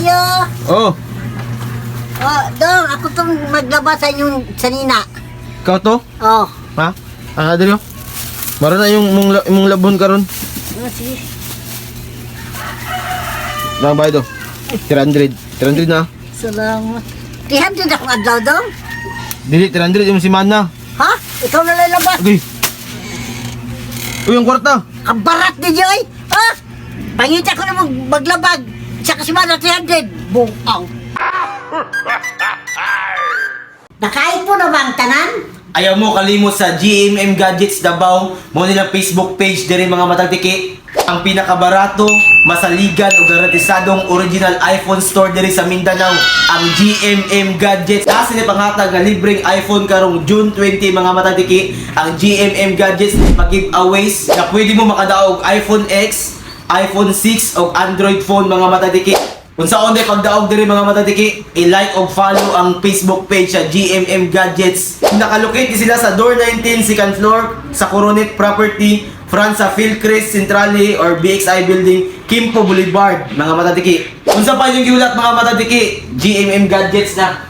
kayo. Oh, Oh, dong, ako tong maglaba sa inyong sanina. ikaw to? Oh. Ha? Ah, dali oh. Mara na yung imong labon karon. Sige. Lang bayad oh. 300. 300 na. Salamat. 300 ako adlaw, dong. Dili 300 yung si Mana. Ha? Ikaw na lalabas. Okay. Uy, yung kwarta. Kabarat ni Joy. Ha? Pangita ko na maglabag. Sa kasimana 300. Buang. Nakain po na ba ang tanan? Ayaw mo kalimot sa GMM Gadgets Davao, mo nilang Facebook page diri mga matagtiki. Ang pinakabarato, masaligan o garantisadong original iPhone store diri sa Mindanao, ang GMM Gadgets. Kasi ni panghatag nga libreng iPhone karong June 20 mga matagtiki. Ang GMM Gadgets pag-giveaways na pwede mo makadaog iPhone X, iPhone 6 o Android phone mga matagtiki. Kung saan day pagdaog diri mga matatiki, i-like o follow ang Facebook page sa GMM Gadgets. Nakalocate sila sa door 19, second floor, sa Coronet Property, front sa Philcrest Centrale or BXI Building, Kimpo Boulevard, mga matatiki. Kung saan pa yung giulat mga matatiki, GMM Gadgets na.